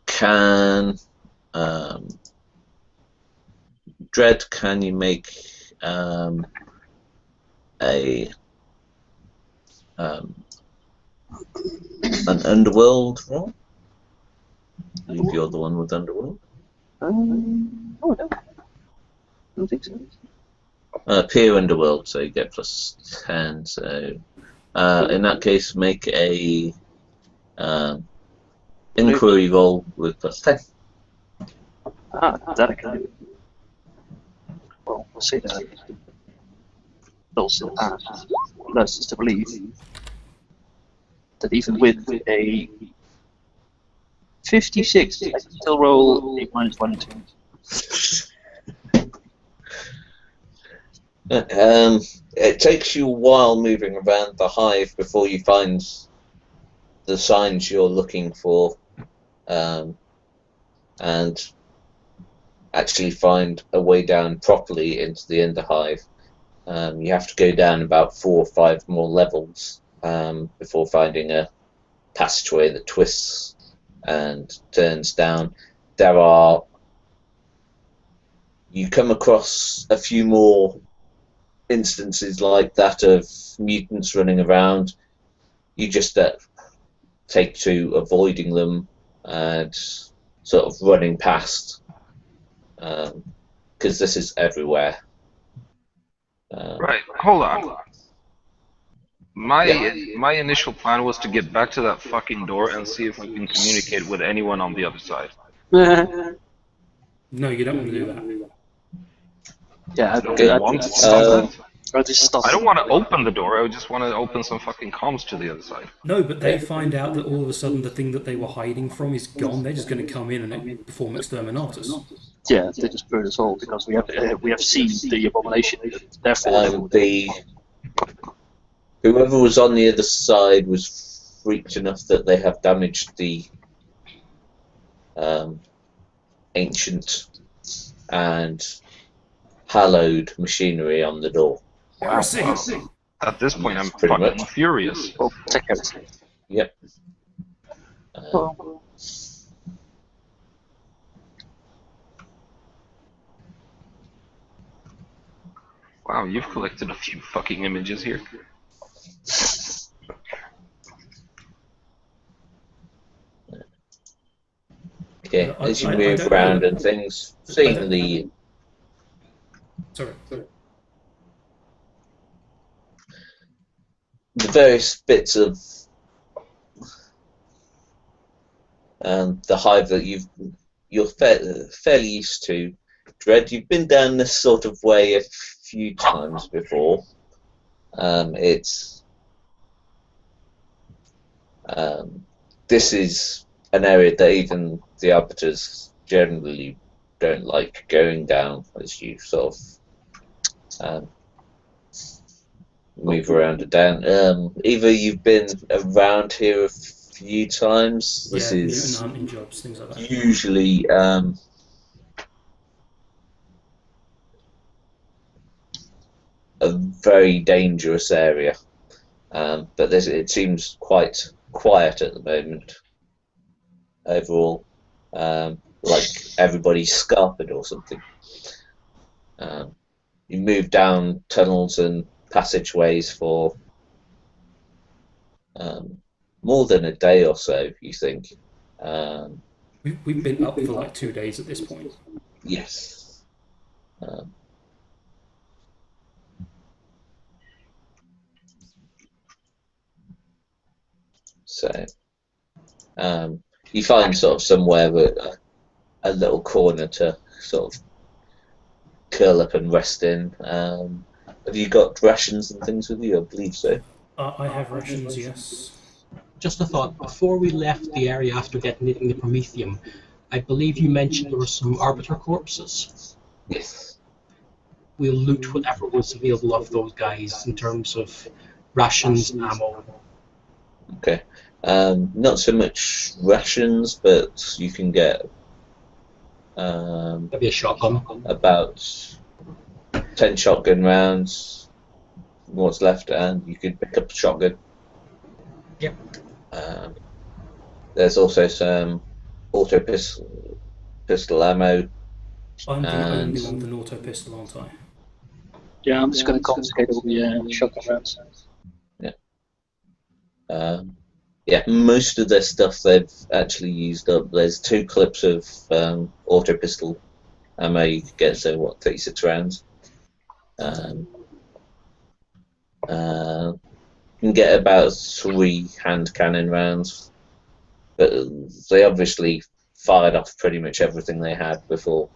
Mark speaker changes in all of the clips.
Speaker 1: Can Dread? Can you make an underworld roll? I believe you're the one with underworld.
Speaker 2: Oh no, I don't think so.
Speaker 1: Peer underworld, so you get +10. So in that case, make a inquiry roll with +10.
Speaker 2: That I can do. Well, we'll see that. Also, let's just believe that even with a 56, I can still roll a -1 and 2.
Speaker 1: It takes you a while moving around the hive before you find the signs you're looking for, and actually find a way down properly into the underhive. You have to go down about 4 or 5 more levels before finding a passageway that twists and turns down. You come across a few more instances like that of mutants running around. You just take to avoiding them and sort of running past, because this is everywhere.
Speaker 3: Right, hold on. My initial plan was to get back to that fucking door and see if we can communicate with anyone on the other side.
Speaker 4: No, you don't want to do that.
Speaker 2: Yeah,
Speaker 3: I don't want to stop it.
Speaker 2: stop.
Speaker 3: I don't want to open the door, I just want to open some fucking comms to the other side.
Speaker 4: No, but they find out that all of a sudden the thing that they were hiding from is gone. They're just going to come in and perform Exterminatus.
Speaker 2: Yeah, they just burn us all because we have seen the abomination. Therefore,
Speaker 1: whoever was on the other side was freaked enough that they have damaged the ancient and hallowed machinery on the door.
Speaker 4: Heresy!
Speaker 3: At this point, I'm
Speaker 1: Pretty
Speaker 3: fucking
Speaker 1: much.
Speaker 3: furious.
Speaker 2: oh, check out.
Speaker 1: Yep.
Speaker 3: Wow, you've collected a few fucking images here.
Speaker 1: Okay, as you move around and things, seeing the various bits of the hive that you're fairly used to, Dread. You've been down this sort of way a few times before. This is an area that even the arbiters generally don't like going down, as you sort of move around and down. Either you've been around here a few times. This is
Speaker 4: hunting jobs, things like that.
Speaker 1: Usually a very dangerous area, but it seems quite quiet at the moment overall, like everybody's scarpered or something. You move down tunnels and passageways for more than a day or so, you think.
Speaker 4: We've been up for like 2 days at this point.
Speaker 1: Yes. So you find sort of somewhere with a little corner to sort of curl up and rest in. Have you got rations and things with you? I believe so.
Speaker 4: I have rations, yes.
Speaker 5: Just a thought, before we left the area after detonating the Promethium, I believe you mentioned there were some Arbiter corpses.
Speaker 1: Yes.
Speaker 5: We'll loot whatever was available of those guys in terms of rations, ammo.
Speaker 1: Okay. Not so much rations, but you can get
Speaker 5: Maybe a shotgun.
Speaker 1: about 10 shotgun rounds, what's left, and you could pick up a shotgun.
Speaker 5: Yep.
Speaker 1: There's also some auto pistol ammo.
Speaker 4: I'm the only one with an auto pistol, aren't I?
Speaker 2: Yeah, I'm just going to confiscate all the shotgun rounds.
Speaker 1: Yeah, most of their stuff they've actually used up. There's 2 clips of auto pistol ammo you could get, so what, 36 rounds. You can get about 3 hand cannon rounds, but they obviously fired off pretty much everything they had before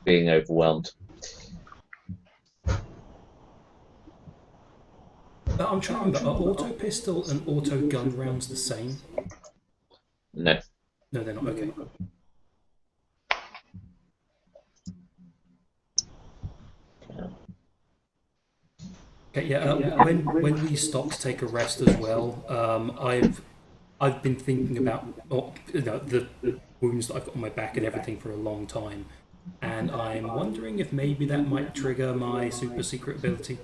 Speaker 1: being overwhelmed.
Speaker 4: I'm trying to remember, are auto pistol and auto gun rounds the same?
Speaker 1: No.
Speaker 4: No, they're not. Okay. Okay. Yeah. When we stop to take a rest as well, I've been thinking about the wounds that I've got on my back and everything for a long time, and I'm wondering if maybe that might trigger my super secret ability.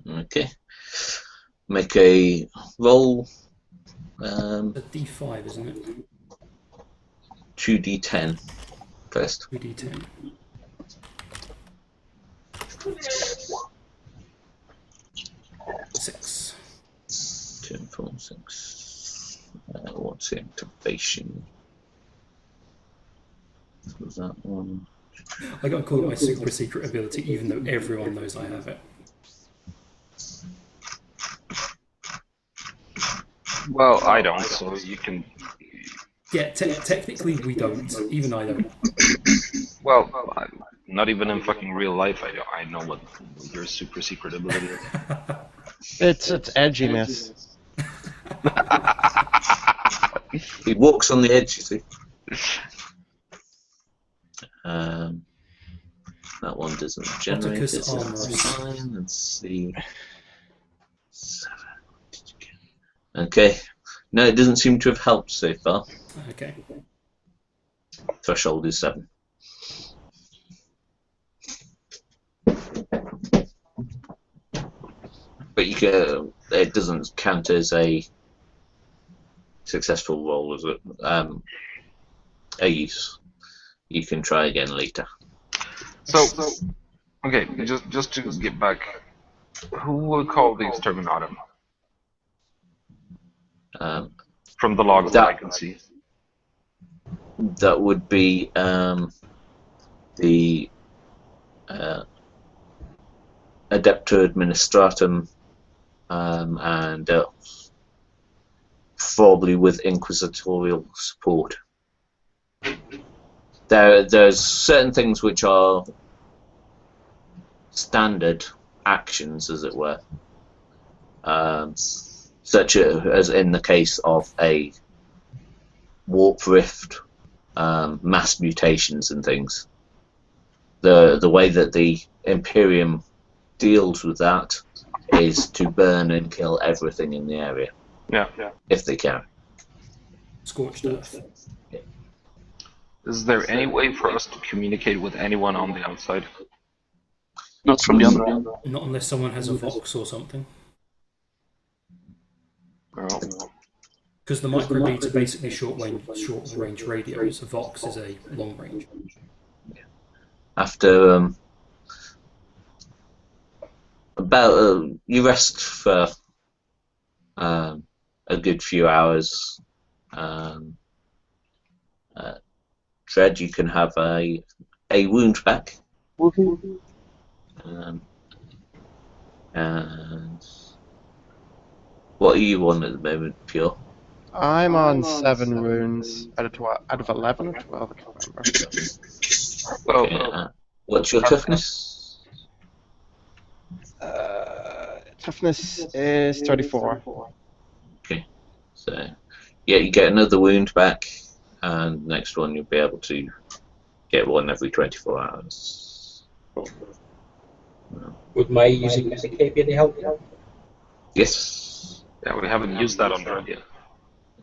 Speaker 1: Okay. Make a roll.
Speaker 4: A D5, isn't it?
Speaker 1: 2d10 first.
Speaker 4: 2d10. 6.
Speaker 1: 2 and 4, 6. What's the activation? Was that one?
Speaker 4: I got to call it my super secret ability, even though everyone knows I have it.
Speaker 3: Well, I don't, so you can...
Speaker 4: Yeah, technically we don't. Even I don't.
Speaker 3: Well, not even in fucking real life I know what your super secret ability is.
Speaker 6: It's edginess.
Speaker 1: He walks on the edge, you see. That one doesn't generate. It's fine. Let's see. 7. Okay. No, it doesn't seem to have helped so far.
Speaker 4: Okay.
Speaker 1: Threshold is 7. But you can, it doesn't count as a successful roll, as a use. You can try again later.
Speaker 3: So okay, just to get back, who will call the Exterminatus? From the logs that I can see.
Speaker 1: That would be the Adeptor Administratum, and probably with inquisitorial support. There's certain things which are standard actions, as it were, such as in the case of a warp rift, mass mutations and things. The way that the Imperium deals with that is to burn and kill everything in the area.
Speaker 3: Yeah.
Speaker 1: If they can.
Speaker 4: Scorched earth.
Speaker 1: Yeah.
Speaker 3: Is there any way for us to communicate with anyone on the outside?
Speaker 2: Not from the other end.
Speaker 4: Not unless someone has a Vox or something.
Speaker 3: No.
Speaker 4: Because the microbeats are basically short range radios. A Vox is a long range.
Speaker 1: After about you rest for a good few hours. Dread, you can have a wound back. And what are you on at the moment, Pure?
Speaker 6: I'm on 7 wounds out of 11 or 12, I can't remember.
Speaker 1: Okay, what's your toughness?
Speaker 6: Toughness is 34.
Speaker 1: Okay, so yeah, you get another wound back, and next one you'll be able to get one every 24 hours.
Speaker 5: Would my using Medicaid be any help?
Speaker 1: Yes.
Speaker 3: Yeah, we haven't used that on Dread yet.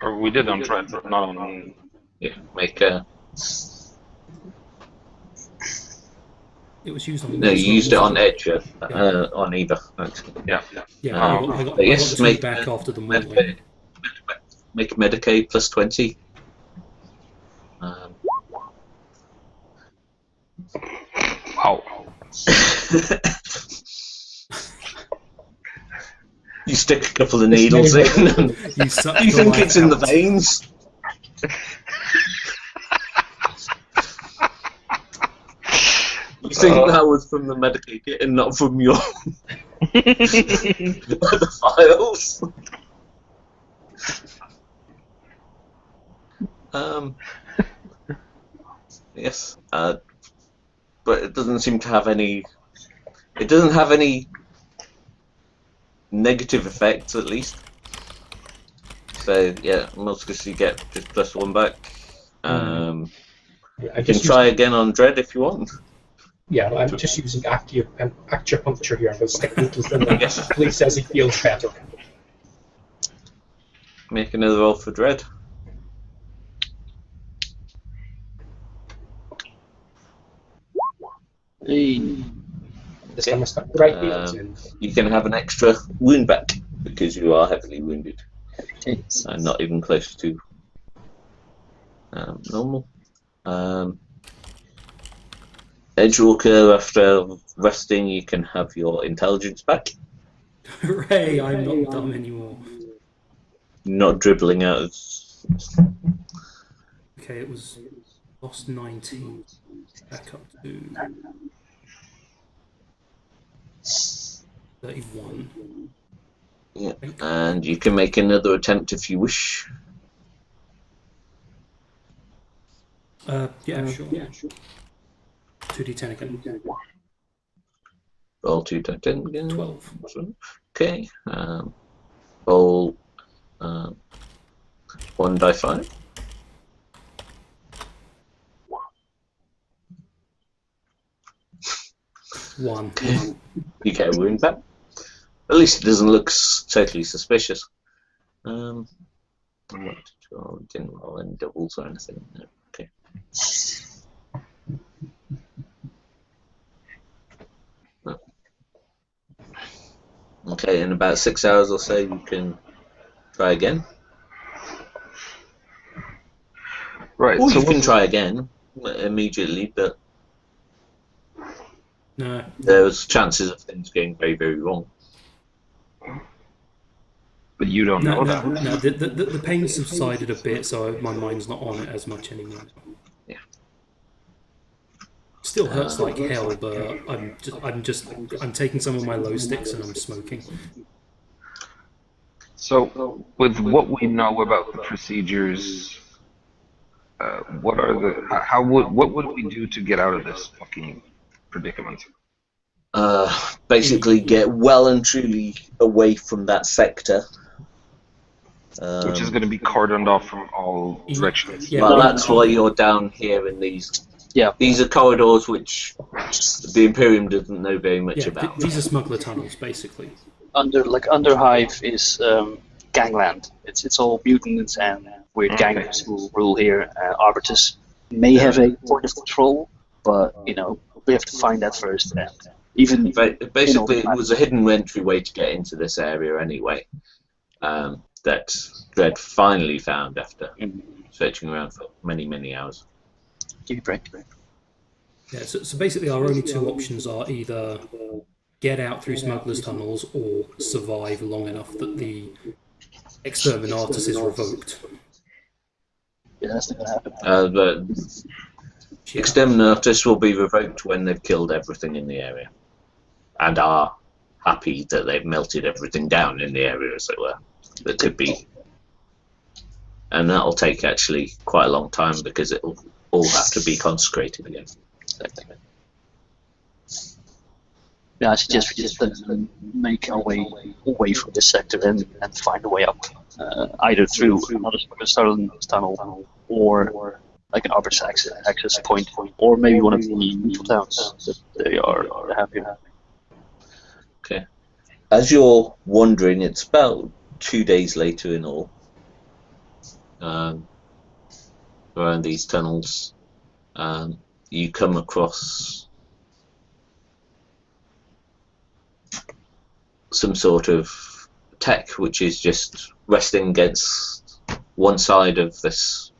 Speaker 3: Or we did on Dread, but not on...
Speaker 1: Yeah, make a...
Speaker 4: It was used on.
Speaker 1: No, you used it on Edge, on either. Actually.
Speaker 3: Yeah.
Speaker 4: Yeah, I got the two back after the morning.
Speaker 1: Make Medicaid plus 20.
Speaker 3: Wow.
Speaker 1: You stick a couple of needles in, and you think it's in the veins. You think that was from the Medicaid kit and not from your other files? Yes, but it doesn't seem to have any. It doesn't have any negative effects, at least. So yeah, Mozgus, you get just +1 back. You can try again on Dread if you want.
Speaker 5: Yeah, I'm just using acupuncture here. I'm sticking needles in there. Please says he feels better.
Speaker 1: Make another roll for Dread.
Speaker 5: This time I stuck the right needles in.
Speaker 1: You can have an extra wound back because you are heavily wounded. And not even close to normal. Edgewalkr, after resting, you can have your intelligence back.
Speaker 4: Hooray, I'm not dumb anymore.
Speaker 1: Not dribbling out of...
Speaker 4: Okay, it was lost 19. Back up to 31.
Speaker 1: Yeah, and you can make another attempt if you wish.
Speaker 4: Yeah, sure. 2d10 again.
Speaker 1: Roll 2d10 again.
Speaker 4: 12.
Speaker 1: Okay. Roll 1d5.
Speaker 4: One.
Speaker 1: Okay. You get a wound back. At least it doesn't look totally suspicious. Didn't roll any doubles or anything. No. Okay. No. Okay, in about 6 hours or so, you can try again.
Speaker 3: Right.
Speaker 1: Or so you can try again immediately, but
Speaker 4: no.
Speaker 1: There's chances of things going very, very wrong.
Speaker 3: But you don't know that.
Speaker 4: No, the pain subsided a bit, so my mind's not on it as much anymore.
Speaker 1: Yeah.
Speaker 4: Still hurts like hell, but I'm taking some of my low sticks and I'm smoking.
Speaker 3: So, with what we know about the procedures, what would we do to get out of this fucking predicament?
Speaker 1: Basically get well and truly away from that sector.
Speaker 3: Which is going to be cordoned off from all directions.
Speaker 4: Yeah,
Speaker 1: well, that's why you're down here in these. Yeah. These are corridors which the Imperium doesn't know very much about.
Speaker 4: These are smuggler tunnels, basically.
Speaker 2: Underhive is gangland. It's all mutants and weird gangs who rule here. Arbitrator may have a point of control, but we have to find that first. And even
Speaker 1: basically, it was a hidden entryway to get into this area anyway. That Dread finally found after searching around for many, many hours.
Speaker 2: Give me a break.
Speaker 4: Yeah, so basically our only two options are either get out through smugglers' tunnels or survive long enough that the Exterminatus is revoked.
Speaker 2: Yeah, that's not going to happen.
Speaker 1: The Exterminatus will be revoked when they've killed everything in the area. And are happy that they've melted everything down in the area, as it were. That could be. And that'll take actually quite a long time because it'll all have to be consecrated again.
Speaker 2: Yeah, I suggest we just make our way away from this sector and find a way up. Either through another tunnel or like an Arbitrator access point, or maybe one of the neutral towns that they are happy.
Speaker 1: Okay. As you're wandering, it's about 2 days later in all. Around these tunnels, you come across some sort of tech which is just resting against one side of this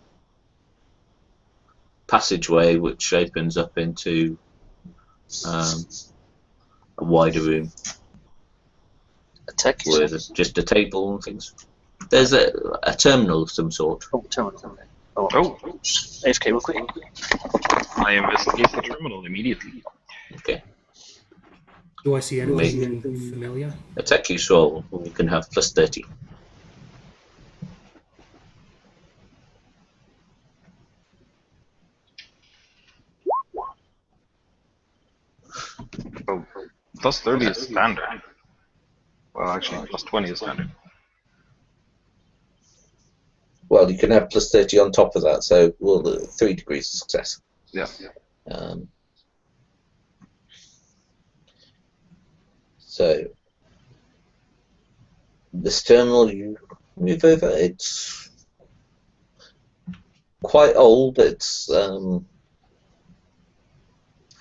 Speaker 1: passageway, which opens up into a wider room.
Speaker 2: A tech
Speaker 1: with just a table and things. There's a terminal of some sort.
Speaker 2: Oh, terminal. Okay. Oh. AFK real quick.
Speaker 3: I investigate the terminal immediately.
Speaker 1: Okay.
Speaker 4: Do I see anything familiar?
Speaker 1: A tech use roll, you can have plus 30.
Speaker 3: Oh, plus 30 is standard. Well, actually, plus 20 is standard.
Speaker 1: Well, you can have plus 30 on top of that, so 3 degrees of success.
Speaker 3: Yeah.
Speaker 1: So, this terminal you move over, it's quite old, it's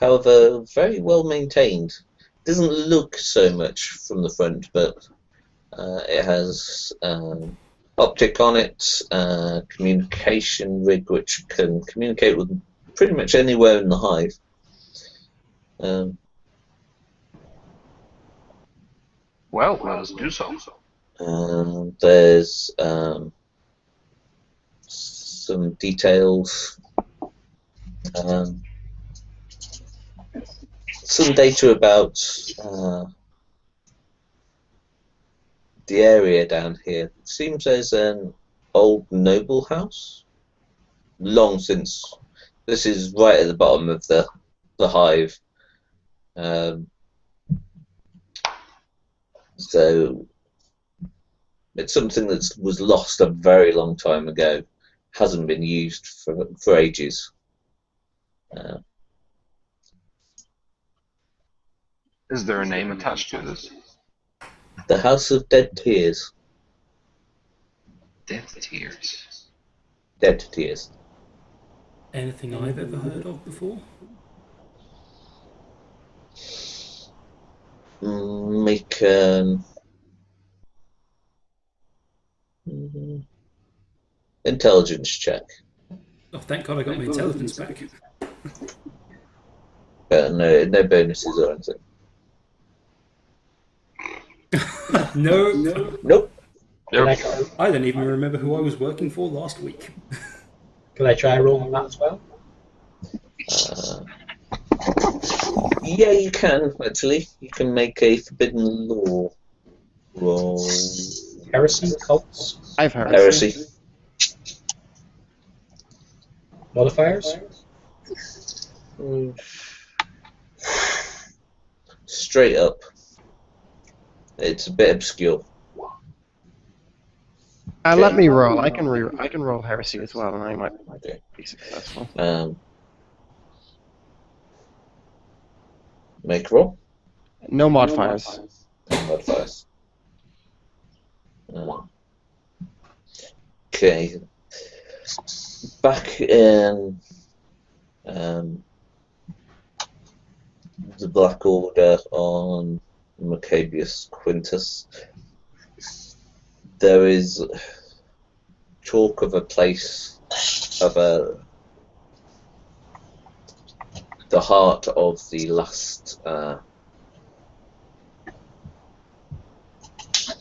Speaker 1: however very well maintained. It doesn't look so much from the front, but it has optic on it, communication rig which can communicate with pretty much anywhere in the hive.
Speaker 3: Well, let us do so.
Speaker 1: There's some details, some data about the area down here. It seems there's an old noble house, long since. This is right at the bottom of the hive. So it's something that was lost a very long time ago, hasn't been used for ages.
Speaker 3: Is there a name attached to this?
Speaker 1: The House of Dead Tears.
Speaker 3: Dead Tears.
Speaker 1: Dead Tears.
Speaker 4: Anything I've ever heard of before?
Speaker 1: Make intelligence check.
Speaker 4: Oh, thank God I got my intelligence back.
Speaker 1: No bonuses or anything.
Speaker 4: No.
Speaker 1: Nope.
Speaker 4: I don't even remember who I was working for last week.
Speaker 5: Can I try rolling that as well?
Speaker 1: Yeah, you can, actually. You can make a Forbidden Law roll.
Speaker 5: Heresy, cults,
Speaker 6: I've heard.
Speaker 1: Heresy.
Speaker 5: modifiers.
Speaker 1: Straight up. It's a bit obscure.
Speaker 6: Let me roll. I can roll Heresy as well, and I might be successful.
Speaker 1: Make a roll.
Speaker 6: No modifiers.
Speaker 1: Modifiers. Okay. Back in the Black Order on Maccabeus Quintus, there is talk of a place of the heart of the last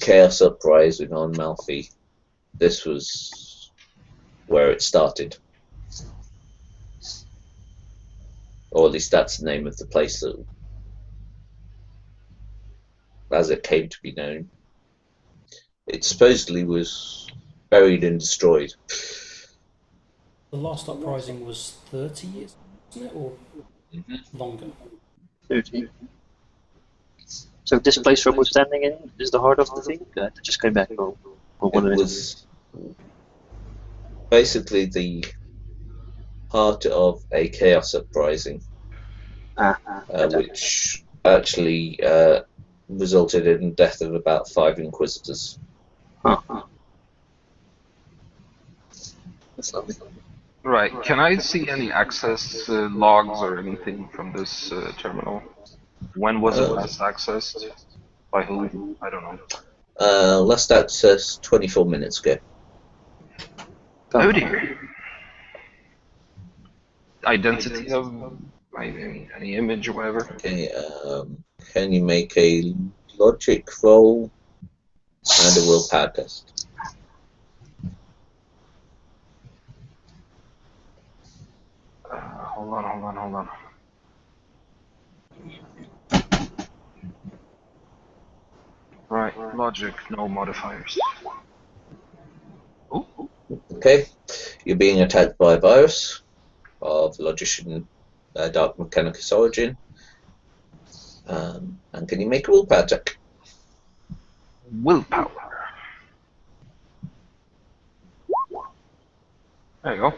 Speaker 1: chaos uprising on Malfi. This was where it started, or at least that's the name of the place that, as it came to be known. It supposedly was buried and destroyed.
Speaker 4: The last uprising was 30 years, wasn't it, or longer?
Speaker 2: 30. So this place where we're standing in is the heart of the thing? Just going back or what
Speaker 1: It
Speaker 2: it
Speaker 1: was
Speaker 2: is.
Speaker 1: basically the heart of a chaos uprising, which actually resulted in the death of about 5 inquisitors.
Speaker 2: That's lovely.
Speaker 3: Right. Can I see any access logs or anything from this terminal? When was it last accessed? By who? I don't know.
Speaker 1: Last access 24 minutes ago.
Speaker 3: Oh dear. Identity of any image or whatever.
Speaker 1: Okay, can you make a logic roll and a willpower test?
Speaker 3: Hold on. Right, logic, no modifiers. Ooh.
Speaker 1: Okay, you're being attacked by a virus of Logician Dark Mechanicus origin. And can you make a willpower check?
Speaker 3: Willpower. There you go.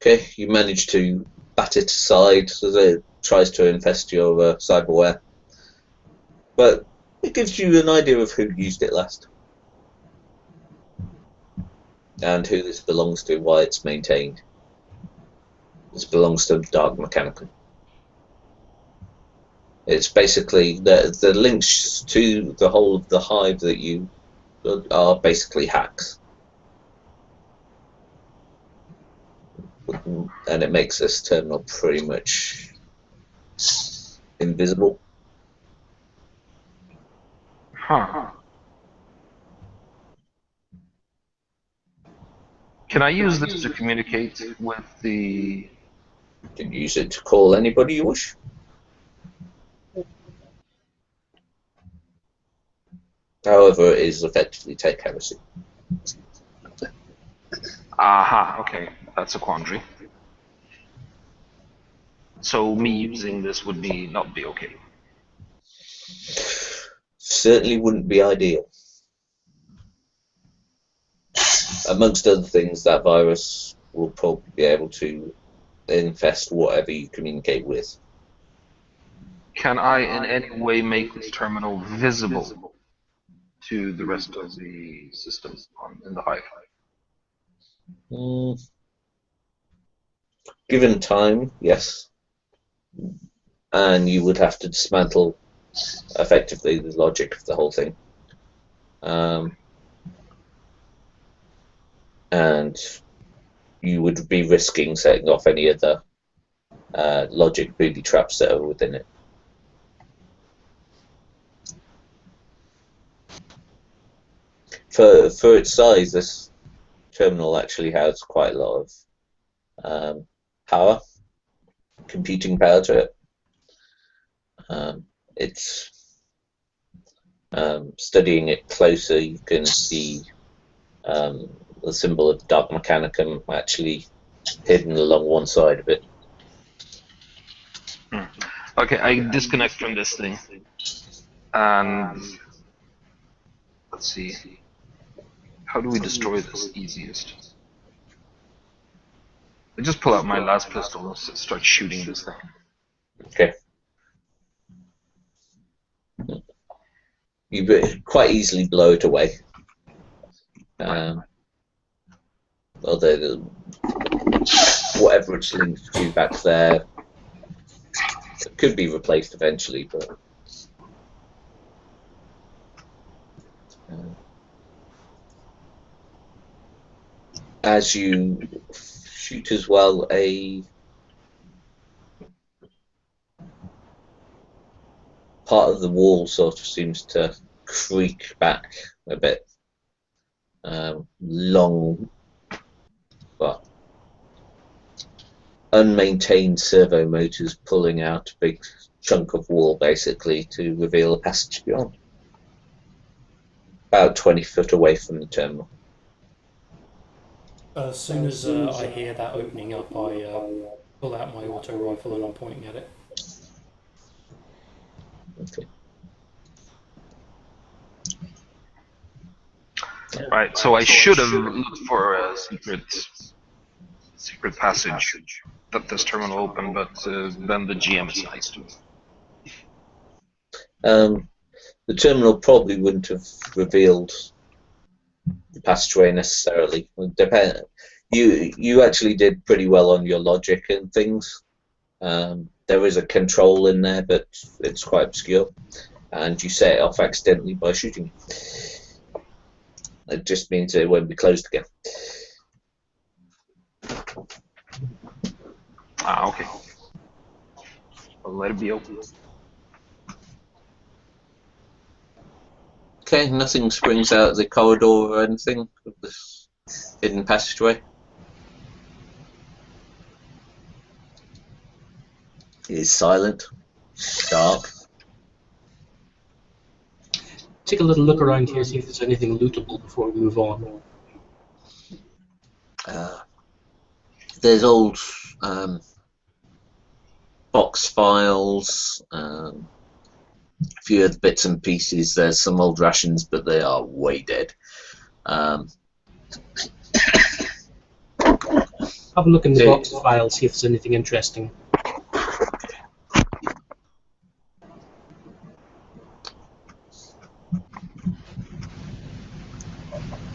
Speaker 1: Okay, you manage to bat it aside as it tries to infest your cyberware. But it gives you an idea of who used it last. And who this belongs to, why it's maintained. This belongs to Dark Mechanicum. It's basically the links to the whole of the hive that you are basically hacks. And it makes this terminal pretty much invisible.
Speaker 3: Huh. Can I use this to communicate with the...
Speaker 1: You can use it to call anybody you wish. However, it is effectively take heresy.
Speaker 3: Aha, okay. That's a quandary. So me using this would not be okay.
Speaker 1: Certainly wouldn't be ideal. Amongst other things, that virus will probably be able to infest whatever you communicate with.
Speaker 3: Can I in any way make this terminal visible to the rest of the systems in the hive?
Speaker 1: Given time, yes. And you would have to dismantle effectively the logic of the whole thing. And you would be risking setting off any other logic booby traps that are within it. For its size, this terminal actually has quite a lot of power, computing power to it. It's studying it closer, you can see the symbol of Dark Mechanicum actually hidden along one side of it.
Speaker 3: Okay, I disconnect from this thing. And let's see. How do we destroy this easiest? I just pull out my last pistol and start shooting this thing.
Speaker 1: Okay. You quite easily blow it away. Although whatever it's linked to back there, it could be replaced eventually, but as you shoot as well, a part of the wall sort of seems to creak back a bit. Long, but unmaintained servo motors pulling out a big chunk of wall basically to reveal a passage beyond. About 20 foot away from the terminal.
Speaker 4: As soon as I hear that opening up, I pull out my auto rifle and I'm pointing at it.
Speaker 1: Okay.
Speaker 3: Right, so I should have looked for a secret passage that this terminal opened, but then the GM decides to.
Speaker 1: The terminal probably wouldn't have revealed the passageway necessarily. You actually did pretty well on your logic and things. There there is a control in there, but it's quite obscure, and you set it off accidentally by shooting. It just means it won't be closed again.
Speaker 3: Ah, okay. I'll let it be open.
Speaker 1: Okay, nothing springs out of the corridor or anything of this hidden passageway. It is silent, dark.
Speaker 5: Take a little look around here, see if there's anything lootable before we move on.
Speaker 1: There's old box files, a few other bits and pieces. There's some old rations, but they are way dead.
Speaker 5: Have a look in the box files, see if there's anything interesting.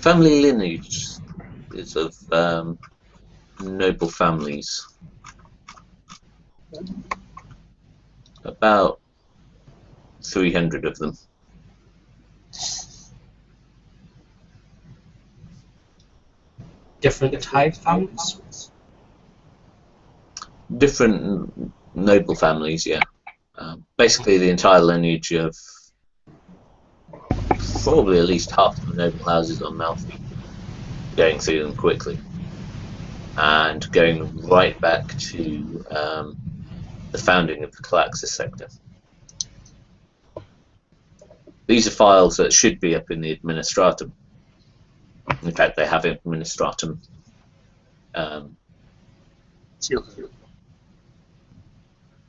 Speaker 1: Family lineage is of noble families. About 300 of them.
Speaker 5: Different hive families?
Speaker 1: Different noble families, yeah. Basically the entire lineage of probably at least half the noble houses on Malfi, going through them quickly, and going right back to the founding of the Calaxis sector. These are files that should be up in the Administratum. In fact, they have Administratum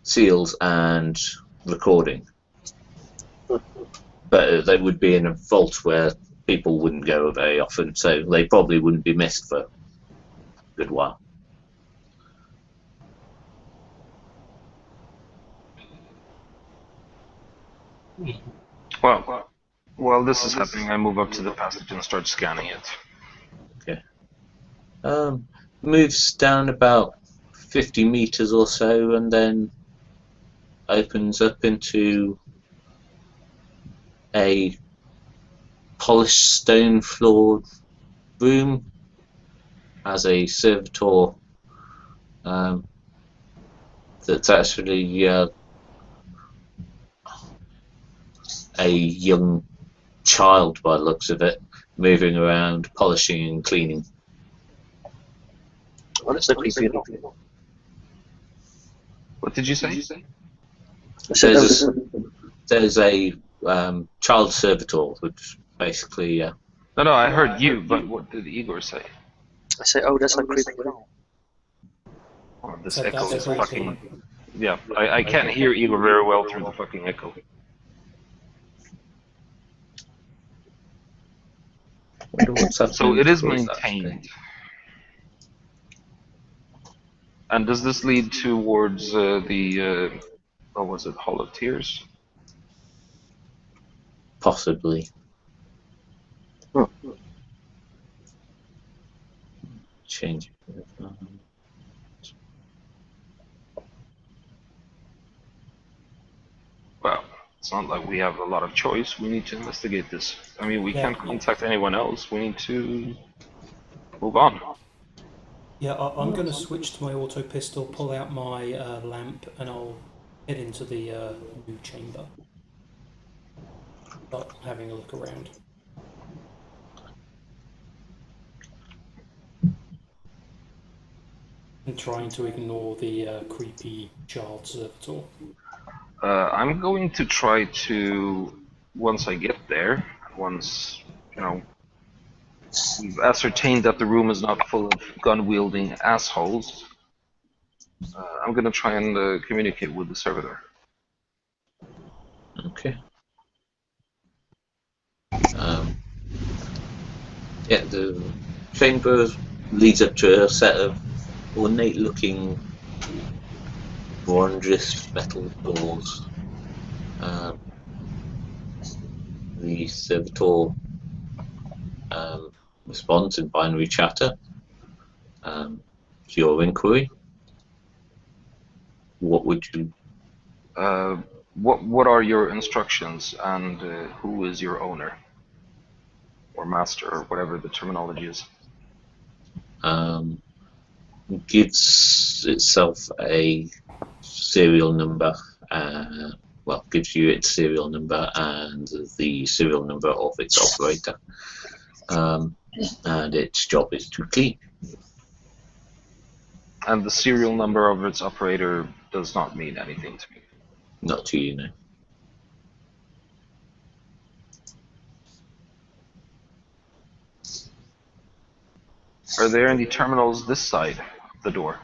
Speaker 1: seals and recording. But they would be in a vault where people wouldn't go very often, so they probably wouldn't be missed for a good while.
Speaker 3: Well, while this is happening, I move up to the passage and start scanning it.
Speaker 1: Okay. Moves down about 50 meters or so, and then opens up into a polished stone floored room. Has a servitor that's actually a young child by the looks of it, moving around, polishing and cleaning.
Speaker 2: What is the creepy?
Speaker 3: What did you say?
Speaker 1: There's a child servitor, which basically.
Speaker 3: No, I heard you, but what did Igor say?
Speaker 2: I say, oh, that's like creepy.
Speaker 3: Oh, this echo is fucking. Yeah, I can't hear Igor very well through the fucking echo. So it is maintained. And does this lead towards the, what was it, Hall of Tears?
Speaker 1: Possibly. Change it.
Speaker 3: Well, it's not like we have a lot of choice. We need to investigate this. I mean, we can't contact anyone else. We need to move on.
Speaker 4: Yeah, I'm going to switch to my auto pistol, pull out my lamp, and I'll head into the new chamber. Start having a look around. And trying to ignore the creepy child servitor.
Speaker 3: I'm going to try to, once I get there, once, you know, we've ascertained that the room is not full of gun-wielding assholes, I'm going to try and communicate with the servitor.
Speaker 1: Okay. Yeah, the chamber leads up to a set of ornate-looking bronze metal doors. The servitor responds in binary chatter to your inquiry. What would you
Speaker 3: What are your instructions, and who is your owner or master or whatever the terminology is?
Speaker 1: Gives itself a serial number. Well, gives you its serial number and the serial number of its operator. And its job is to clean.
Speaker 3: And the serial number of its operator does not mean anything to me.
Speaker 1: Not to you, no.
Speaker 3: Are there any terminals this side of the door?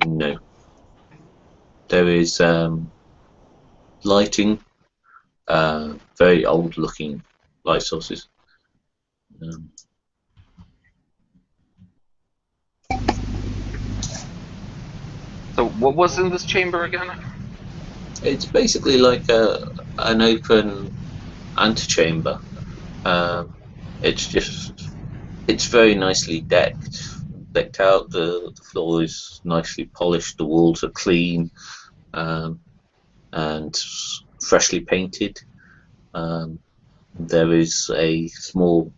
Speaker 1: No. There is lighting, very old-looking light sources.
Speaker 3: So what was in this chamber again?
Speaker 1: It's basically like an open antechamber. It's very nicely decked out. The floor is nicely polished. The walls are clean and freshly painted. There is a small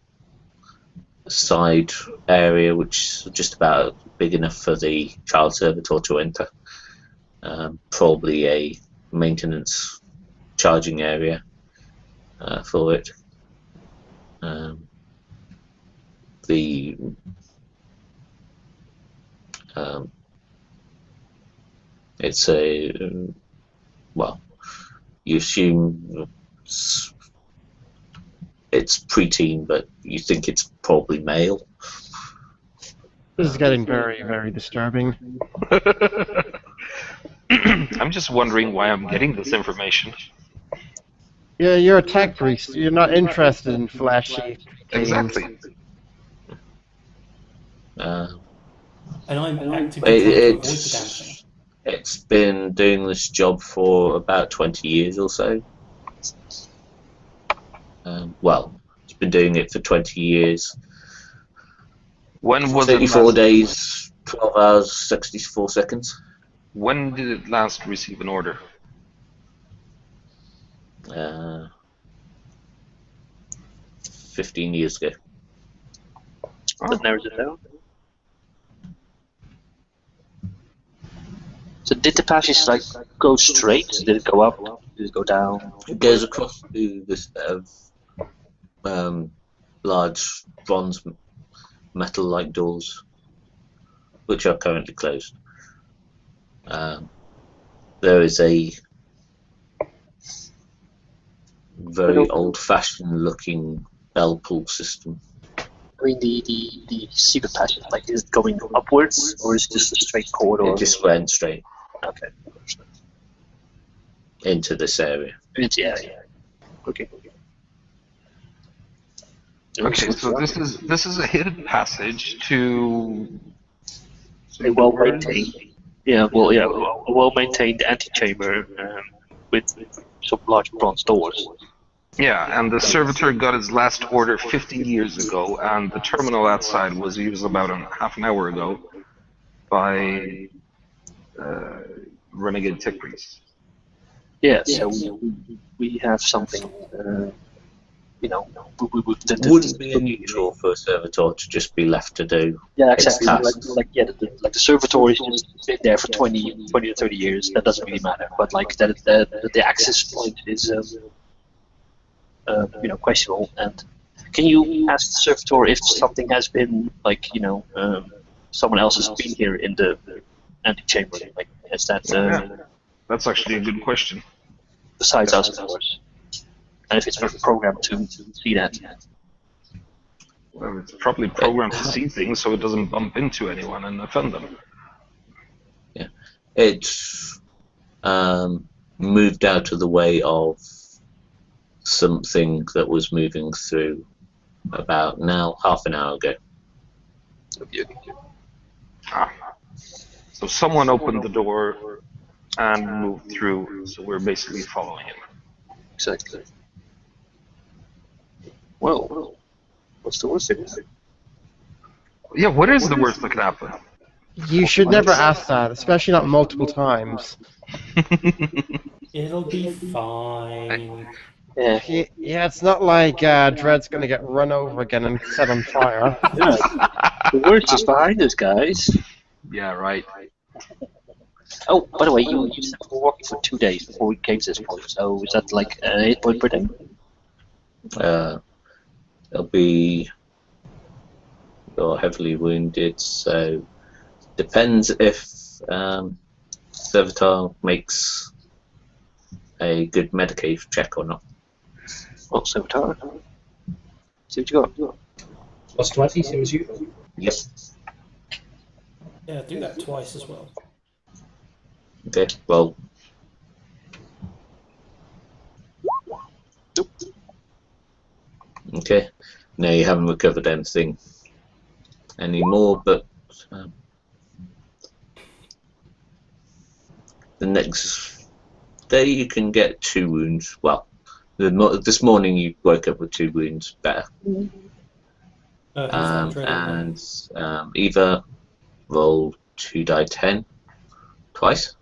Speaker 1: side area which is just about big enough for the child servitor to enter. Probably a maintenance charging area for it. It's a well, you assume it's preteen, but you think it's probably male.
Speaker 6: This is getting very, very disturbing.
Speaker 3: I'm just wondering why I'm getting this information.
Speaker 6: Yeah, you're a tech priest. You're not interested in flashy things.
Speaker 3: Exactly.
Speaker 4: And I'm actively trying to avoid the damn thing.
Speaker 1: It's been doing this job for about 20 years or so. Well, it's been doing it for 20 years.
Speaker 3: When was
Speaker 1: 34
Speaker 3: it last,
Speaker 1: days, 12 hours, 64 seconds.
Speaker 3: When did it last receive an order?
Speaker 1: 15 years ago.
Speaker 2: That narrows it down. So did the passage like go straight? Did it go up? Did it go down?
Speaker 1: It goes across to this large bronze metal-like doors, which are currently closed. There is a very old-fashioned looking bell pull system.
Speaker 2: I mean, the secret passage, like, is it going upwards, or is it just a straight corridor?
Speaker 1: It just went straight
Speaker 2: Okay.
Speaker 1: into this area.
Speaker 2: Yeah. Okay.
Speaker 3: Okay, so this is a hidden passage to
Speaker 2: A well-maintained, a well-maintained antechamber with some large bronze doors.
Speaker 3: Yeah, and the servitor got his last order 50 years ago, and the terminal outside was used about half an hour ago by renegade tech priests.
Speaker 2: Yeah, so we have something,
Speaker 1: Wouldn't be unusual for a servitor to just be left to do.
Speaker 2: Yeah,
Speaker 1: its
Speaker 2: exactly.
Speaker 1: tasks.
Speaker 2: The servitor is just been there for 20 to 30 years. That doesn't really matter. But like the access point is questionable. And can you ask the servitor if something has been someone else has been here in the antechamber? Like, is that
Speaker 3: That's actually a good question.
Speaker 2: besides us, of course? And if it's programmed to see that.
Speaker 3: Well, it's probably programmed to see things so it doesn't bump into anyone and offend them.
Speaker 1: Yeah, it's moved out of the way of something that was moving through about half an hour ago.
Speaker 3: So someone opened the door and moved through, so we're basically following him.
Speaker 2: Exactly. Well, what's the worst thing?
Speaker 3: Yeah, what is the worst that could happen?
Speaker 6: You should never ask that, especially not multiple times.
Speaker 4: It'll be fine.
Speaker 2: Yeah.
Speaker 6: Yeah, it's not like Dread's gonna get run over again and set on fire.
Speaker 2: Yeah. The worst is behind us, guys.
Speaker 3: Yeah, right.
Speaker 2: Oh, by the way, you said we were walking for 2 days before we came to this point, so is that like 8 points per day?
Speaker 1: It'll be you're heavily wounded, so depends if Serveter makes a good Medicaid check or not.
Speaker 2: Well, Serveter. See what you got.
Speaker 5: Plus 20, same as you.
Speaker 1: Yep.
Speaker 4: Yeah, do that twice as well.
Speaker 1: Okay, well. Okay, no, you haven't recovered anything anymore, but the next day you can get 2 wounds. Well, this morning you woke up with 2 wounds better. And either roll 2d10 twice.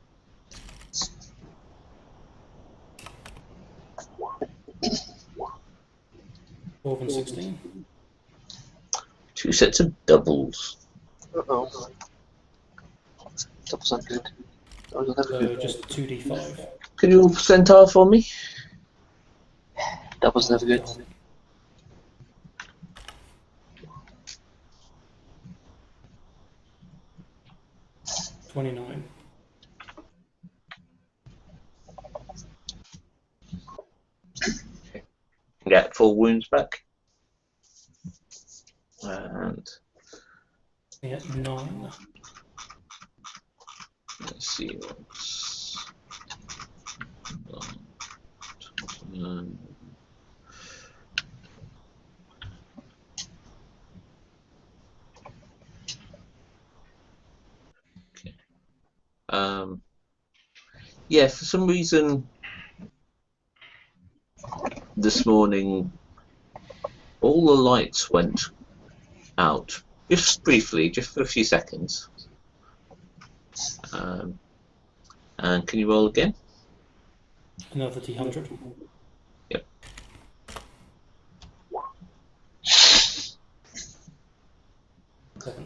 Speaker 4: 12 and 16.
Speaker 1: 2 sets of doubles.
Speaker 2: Uh-oh. Doubles not good. Doubles never
Speaker 4: So
Speaker 2: good.
Speaker 4: just 2d5.
Speaker 1: Can you roll percentile for me?
Speaker 2: Doubles never good.
Speaker 4: 29.
Speaker 1: Get 4 wounds back. And
Speaker 4: Yeah, 9.
Speaker 1: let's see what's okay. Yeah, for some reason this morning all the lights went out, just briefly, just for a few seconds. And can you roll again?
Speaker 4: Another D100.
Speaker 1: Yep.
Speaker 4: Seven.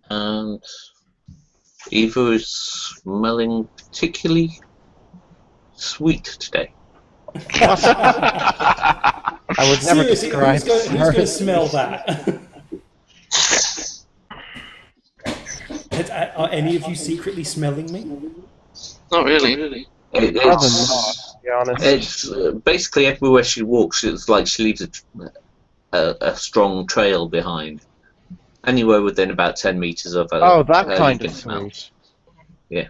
Speaker 1: And Eva is smelling particularly sweet today.
Speaker 6: I would never
Speaker 4: Seriously,
Speaker 6: describe
Speaker 4: who's going to
Speaker 6: her.
Speaker 4: smell that? Are any of you secretly smelling me?
Speaker 2: Not really.
Speaker 6: Rather not, to be honest.
Speaker 1: It's basically everywhere she walks, it's like she leaves a strong trail behind. Anywhere within about 10 meters of her.
Speaker 6: Oh, that
Speaker 1: her
Speaker 6: kind
Speaker 1: you
Speaker 6: of
Speaker 1: can smell.
Speaker 6: sweet.
Speaker 1: Yeah.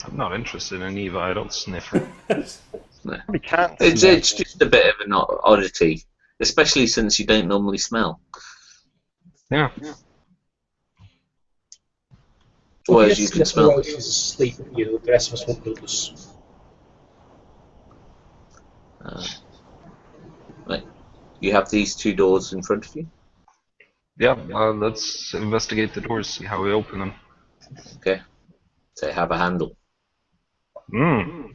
Speaker 3: I'm not interested in Eva, I don't sniff her.
Speaker 6: We can't.
Speaker 1: It's
Speaker 6: smell.
Speaker 1: just a bit of an oddity, especially since you don't normally smell.
Speaker 3: Yeah.
Speaker 1: Whereas you can smell.
Speaker 5: While she's asleep, the rest of us won't notice.
Speaker 1: Right. You have these 2 doors in front of you.
Speaker 3: Yeah, let's investigate the doors, see how we open them.
Speaker 1: Okay. They have a handle
Speaker 3: Hmm.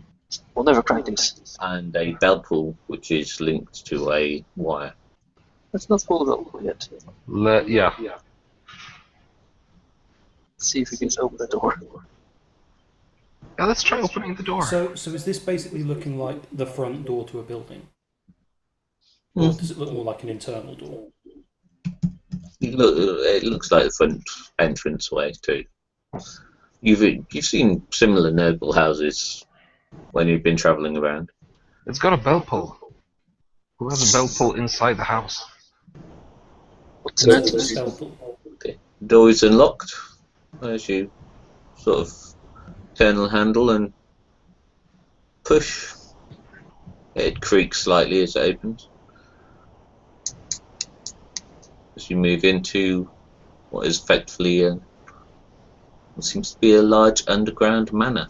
Speaker 2: We'll never crack these.
Speaker 1: and a bell pull, which is linked to a wire.
Speaker 2: Let's not pull it over yet.
Speaker 3: Yeah.
Speaker 2: Let's see if we can open the door.
Speaker 3: Yeah, let's try opening the door.
Speaker 4: So is this basically looking like the front door to a building? Or does it look more like an internal door?
Speaker 1: It looks like the front entrance way too. You've seen similar noble houses when you've been travelling around.
Speaker 3: It's got a bell pull. Who has a bell pull inside the house?
Speaker 2: What's the entrance?
Speaker 1: Okay. Door is unlocked as you sort of turn the handle and push. It creaks slightly as it opens. As you move into what is effectively what seems to be a large underground manor.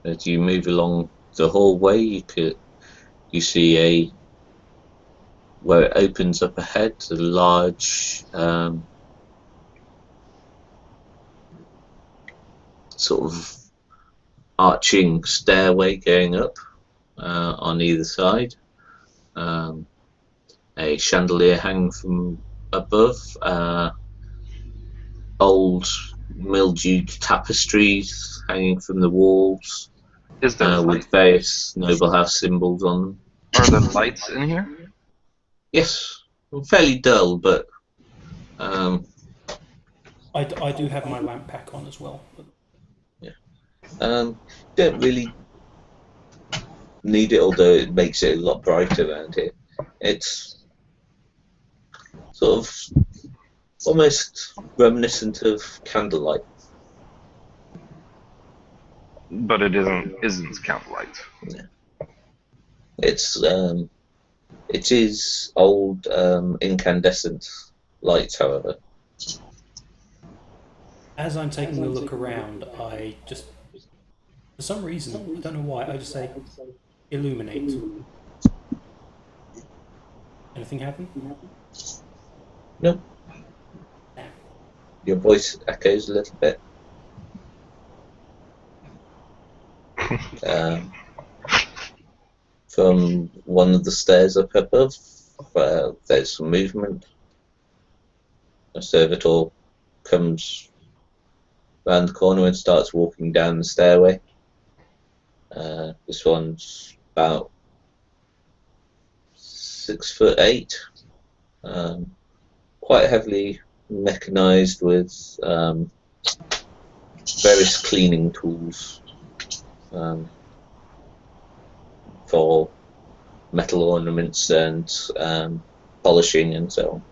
Speaker 1: As you move along the hallway, you see where it opens up ahead, a large sort of arching stairway going up on either side. A chandelier hanging from above. Old mildewed tapestries hanging from the walls.
Speaker 3: Is there
Speaker 1: with various noble house symbols on them.
Speaker 3: Are there lights in here?
Speaker 1: Yes, fairly dull, but
Speaker 4: I do have my lamp pack on as well.
Speaker 1: Yeah. Don't really need it, although it makes it a lot brighter around here. It's sort of almost reminiscent of candlelight.
Speaker 3: But it isn't candlelight.
Speaker 1: Yeah. It is old incandescent lights, however.
Speaker 4: As I'm taking a look around, I just, for some reason, I don't know why, I just say, illuminate. Anything happen?
Speaker 1: No. Your voice echoes a little bit. From one of the stairs up above, there's some movement. A servitor comes round the corner and starts walking down the stairway. This one's about 6'8", quite heavily mechanized with various cleaning tools for metal ornaments and polishing and so on.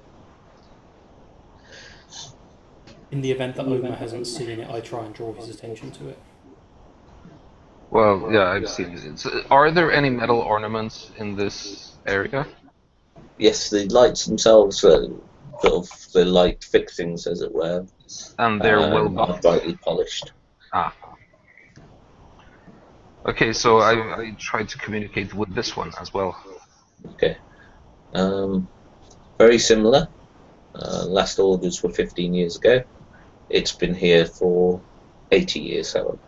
Speaker 4: In the event that OhmA hasn't seen it, I try and draw his attention to it.
Speaker 3: Well, yeah, I've seen it. Are there any metal ornaments in this area?
Speaker 1: Yes, the lights themselves are sort of the light fixings, as it were.
Speaker 3: And they're well buffed.
Speaker 1: Brightly polished.
Speaker 3: Ah. Okay, so I tried to communicate with this one as well.
Speaker 1: Okay. Very similar. Last orders were 15 years ago. It's been here for 80 years, however.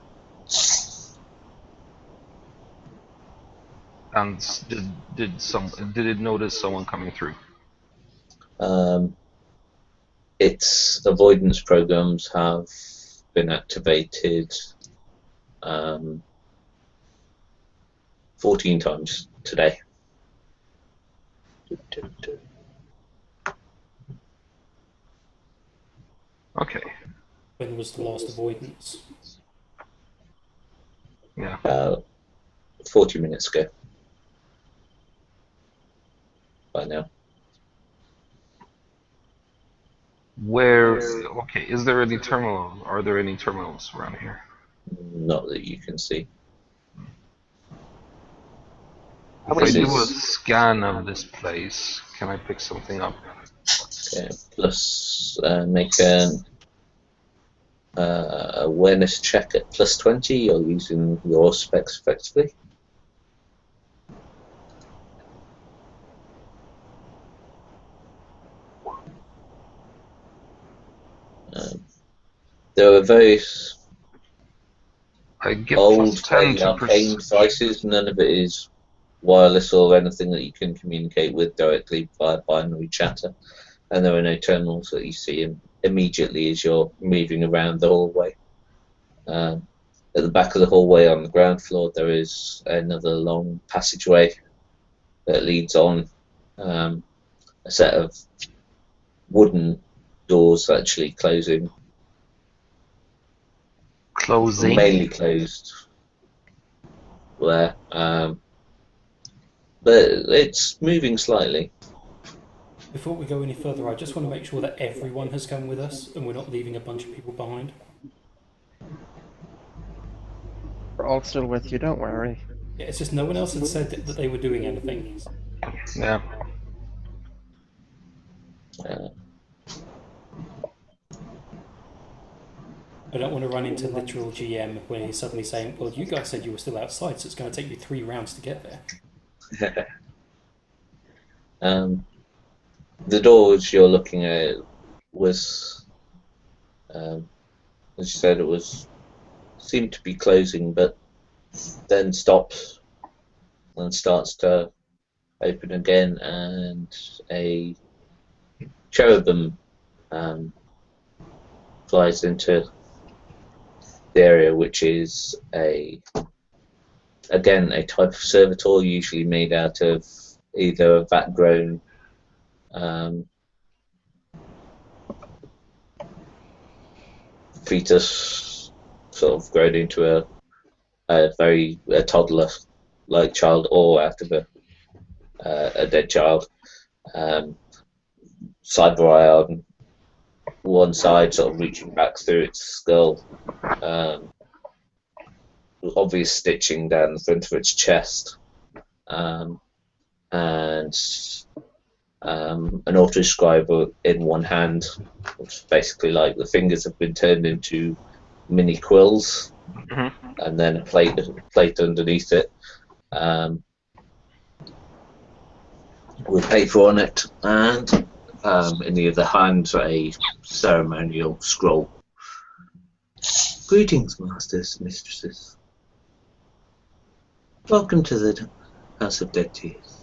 Speaker 3: And did it notice someone coming through?
Speaker 1: Its avoidance programs have been activated 14 times today.
Speaker 3: Okay.
Speaker 4: When was the last avoidance?
Speaker 3: Yeah.
Speaker 1: 40 minutes ago. By now.
Speaker 3: Okay, is there any terminal? Are there any terminals around here?
Speaker 1: Not that you can see.
Speaker 3: If I do a scan of this place, can I pick something up?
Speaker 1: Okay, plus make an awareness check at +20. You're using your specs effectively. There are various
Speaker 3: I get
Speaker 1: old
Speaker 3: +10 to
Speaker 1: arcane devices. None of it is wireless or anything that you can communicate with directly via binary chatter. And there are no terminals that you see immediately as you're moving around the hallway. At the back of the hallway on the ground floor, there is another long passageway that leads on. A set of wooden doors actually closing.
Speaker 3: Closing?
Speaker 1: Mainly closed there. But it's moving slightly.
Speaker 4: Before we go any further, I just want to make sure that everyone has come with us and we're not leaving a bunch of people behind.
Speaker 6: We're all still with you, don't worry.
Speaker 4: Yeah, it's just no one else had said that they were doing anything.
Speaker 3: Yeah.
Speaker 4: I don't want to run into literal GM where he's suddenly saying, well, you guys said you were still outside, so it's going to take you 3 rounds to get there.
Speaker 1: The door which you're looking at was, as you said, it seemed to be closing, but then stops and starts to open again, and a cherubim flies into the area, which is again a type of servitor, usually made out of either a vat-grown fetus, sort of grown into a toddler-like child, or out of a dead child. Cyber eye on one side, sort of reaching back through its skull. Obvious stitching down the front of its chest, and an autoscribe in one hand, which is basically like the fingers have been turned into mini quills, and then a plate underneath it with paper on it, and in the other hand a ceremonial scroll. Greetings, masters and mistresses. Welcome to the House of Dead Tears.